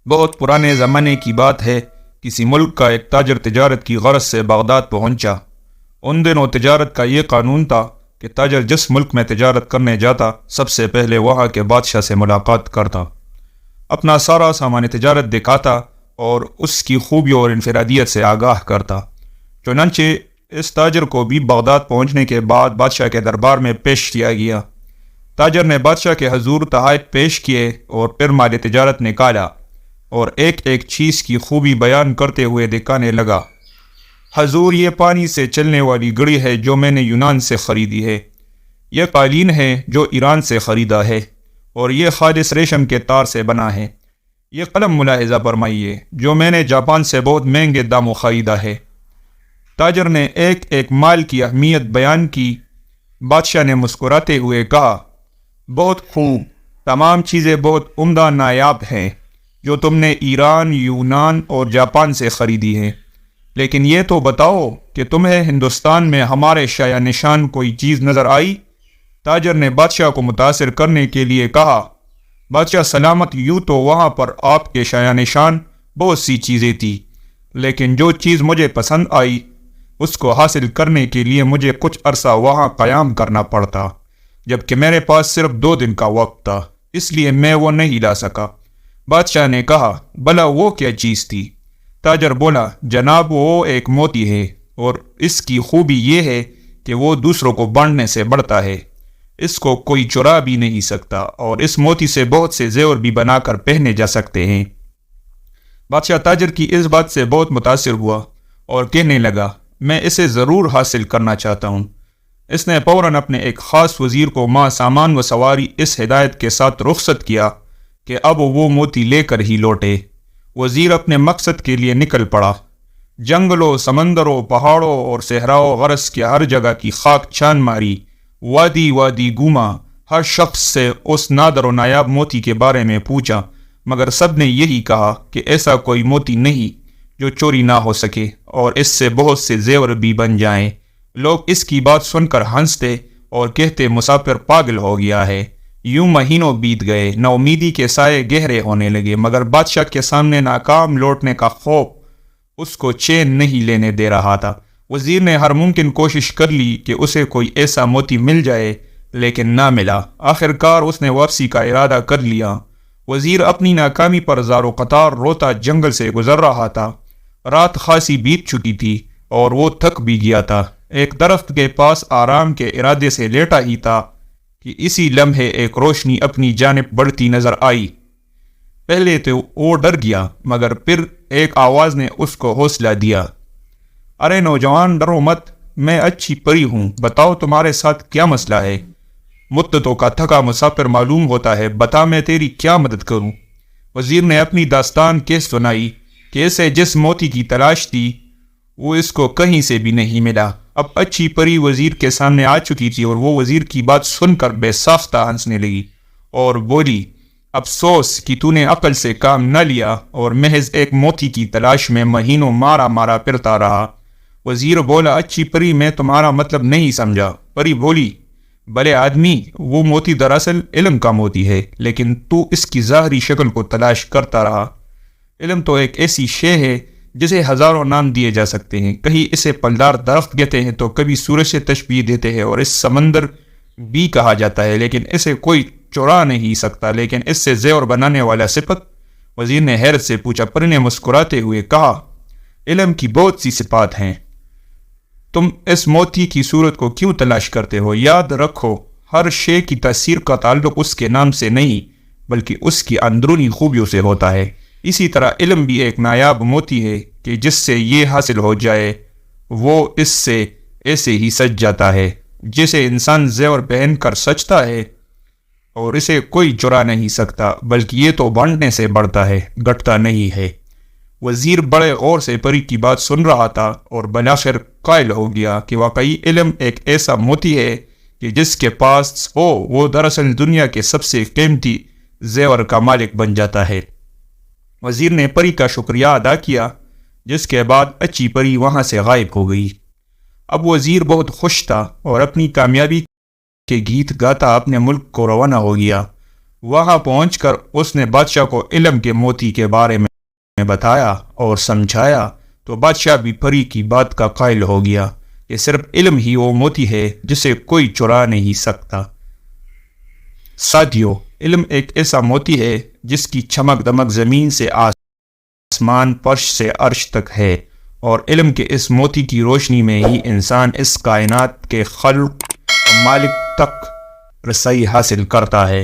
بہت پرانے زمانے کی بات ہے، کسی ملک کا ایک تاجر تجارت کی غرض سے بغداد پہنچا۔ ان دنوں تجارت کا یہ قانون تھا کہ تاجر جس ملک میں تجارت کرنے جاتا سب سے پہلے وہاں کے بادشاہ سے ملاقات کرتا، اپنا سارا سامان تجارت دکھاتا اور اس کی خوبیوں اور انفرادیت سے آگاہ کرتا۔ چنانچہ اس تاجر کو بھی بغداد پہنچنے کے بعد بادشاہ کے دربار میں پیش کیا گیا۔ تاجر نے بادشاہ کے حضور تحائف پیش کیے اور پھر مال تجارت نکالا اور ایک ایک چیز کی خوبی بیان کرتے ہوئے دکھانے لگا۔ حضور، یہ پانی سے چلنے والی گڑی ہے جو میں نے یونان سے خریدی ہے، یہ قالین ہے جو ایران سے خریدا ہے اور یہ خالص ریشم کے تار سے بنا ہے، یہ قلم ملاحظہ فرمائیے جو میں نے جاپان سے بہت مہنگے داموں خریدا ہے۔ تاجر نے ایک ایک مال کی اہمیت بیان کی۔ بادشاہ نے مسکراتے ہوئے کہا، بہت خوب، تمام چیزیں بہت عمدہ نایاب ہیں جو تم نے ایران، یونان اور جاپان سے خریدی ہیں، لیکن یہ تو بتاؤ کہ تمہیں ہندوستان میں ہمارے شایع نشان کوئی چیز نظر آئی؟ تاجر نے بادشاہ کو متاثر کرنے کے لیے کہا، بادشاہ سلامت، یوں تو وہاں پر آپ کے شایع نشان بہت سی چیزیں تھیں، لیکن جو چیز مجھے پسند آئی اس کو حاصل کرنے کے لیے مجھے کچھ عرصہ وہاں قیام کرنا پڑتا، جبکہ میرے پاس صرف 2 دن کا وقت تھا، اس لیے میں وہ نہیں لا سکا۔ بادشاہ نے کہا، بھلا وہ کیا چیز تھی؟ تاجر بولا، جناب وہ ایک موتی ہے اور اس کی خوبی یہ ہے کہ وہ دوسروں کو بانٹنے سے بڑھتا ہے، اس کو کوئی چرا بھی نہیں سکتا اور اس موتی سے بہت سے زیور بھی بنا کر پہنے جا سکتے ہیں۔ بادشاہ تاجر کی اس بات سے بہت متاثر ہوا اور کہنے لگا، میں اسے ضرور حاصل کرنا چاہتا ہوں۔ اس نے فوراً اپنے ایک خاص وزیر کو ماں سامان و سواری اس ہدایت کے ساتھ رخصت کیا کہ اب وہ موتی لے کر ہی لوٹے۔ وزیر اپنے مقصد کے لیے نکل پڑا۔ جنگلوں، سمندروں، پہاڑوں اور صحراؤں غرض کے ہر جگہ کی خاک چھان ماری، وادی وادی گھوما، ہر شخص سے اس نادر و نایاب موتی کے بارے میں پوچھا، مگر سب نے یہی کہا کہ ایسا کوئی موتی نہیں جو چوری نہ ہو سکے اور اس سے بہت سے زیور بھی بن جائیں۔ لوگ اس کی بات سن کر ہنستے اور کہتے، مسافر پاگل ہو گیا ہے۔ یوں مہینوں بیت گئے، نا امیدی کے سائے گہرے ہونے لگے، مگر بادشاہ کے سامنے ناکام لوٹنے کا خوف اس کو چین نہیں لینے دے رہا تھا۔ وزیر نے ہر ممکن کوشش کر لی کہ اسے کوئی ایسا موتی مل جائے، لیکن نہ ملا۔ آخرکار اس نے واپسی کا ارادہ کر لیا۔ وزیر اپنی ناکامی پر زار و قطار روتا جنگل سے گزر رہا تھا۔ رات خاصی بیت چکی تھی اور وہ تھک بھی گیا تھا۔ ایک درخت کے پاس آرام کے ارادے سے لیٹا ہی تھا کہ اسی لمحے ایک روشنی اپنی جانب بڑھتی نظر آئی۔ پہلے تو وہ ڈر گیا، مگر پھر ایک آواز نے اس کو حوصلہ دیا، ارے نوجوان، ڈرو مت، میں اچھی پری ہوں، بتاؤ تمہارے ساتھ کیا مسئلہ ہے؟ مدتوں کا تھکا مسافر معلوم ہوتا ہے، بتا میں تیری کیا مدد کروں؟ وزیر نے اپنی داستان کیس سنائی کہ اسے جس موتی کی تلاش تھی وہ اس کو کہیں سے بھی نہیں ملا۔ اب اچھی پری وزیر کے سامنے آ چکی تھی اور وہ وزیر کی بات سن کر بے ساختہ ہنسنے لگی اور بولی، افسوس کہ تو نے عقل سے کام نہ لیا اور محض ایک موتی کی تلاش میں مہینوں مارا مارا پھرتا رہا۔ وزیر بولا، اچھی پری، میں تمہارا مطلب نہیں سمجھا۔ پری بولی، بھلے آدمی، وہ موتی دراصل علم کا موتی ہے، لیکن تو اس کی ظاہری شکل کو تلاش کرتا رہا۔ علم تو ایک ایسی شے ہے جسے ہزاروں نام دیے جا سکتے ہیں، کہیں اسے پلدار درخت کہتے ہیں تو کبھی سورج سے تشبیہ دیتے ہیں اور اس سمندر بھی کہا جاتا ہے، لیکن اسے کوئی چرا نہیں سکتا، لیکن اس سے زیور بنانے والا صفت؟ وزیر نے حیرت سے پوچھا۔ پری نے مسکراتے ہوئے کہا، علم کی بہت سی صفات ہیں، تم اس موتی کی صورت کو کیوں تلاش کرتے ہو؟ یاد رکھو، ہر شے کی تاثیر کا تعلق اس کے نام سے نہیں بلکہ اس کی اندرونی خوبیوں سے ہوتا ہے۔ اسی طرح علم بھی ایک نایاب موتی ہے کہ جس سے یہ حاصل ہو جائے وہ اس سے ایسے ہی سج جاتا ہے جیسے انسان زیور پہن کر سجتا ہے، اور اسے کوئی چرا نہیں سکتا، بلکہ یہ تو بانٹنے سے بڑھتا ہے، گھٹتا نہیں ہے۔ وزیر بڑے غور سے پری کی بات سن رہا تھا اور بالآخر قائل ہو گیا کہ واقعی علم ایک ایسا موتی ہے کہ جس کے پاس ہو وہ دراصل دنیا کے سب سے قیمتی زیور کا مالک بن جاتا ہے۔ وزیر نے پری کا شکریہ ادا کیا، جس کے بعد اچھی پری وہاں سے غائب ہو گئی۔ اب وزیر بہت خوش تھا اور اپنی کامیابی کے گیت گاتا اپنے ملک کو روانہ ہو گیا۔ وہاں پہنچ کر اس نے بادشاہ کو علم کے موتی کے بارے میں بتایا اور سمجھایا تو بادشاہ بھی پری کی بات کا قائل ہو گیا کہ صرف علم ہی وہ موتی ہے جسے کوئی چرا نہیں سکتا۔ ساتھیو، علم ایک ایسا موتی ہے جس کی چمک دمک زمین سے آسمان، فرش سے عرش تک ہے، اور علم کے اس موتی کی روشنی میں ہی انسان اس کائنات کے خالق و مالک تک رسائی حاصل کرتا ہے۔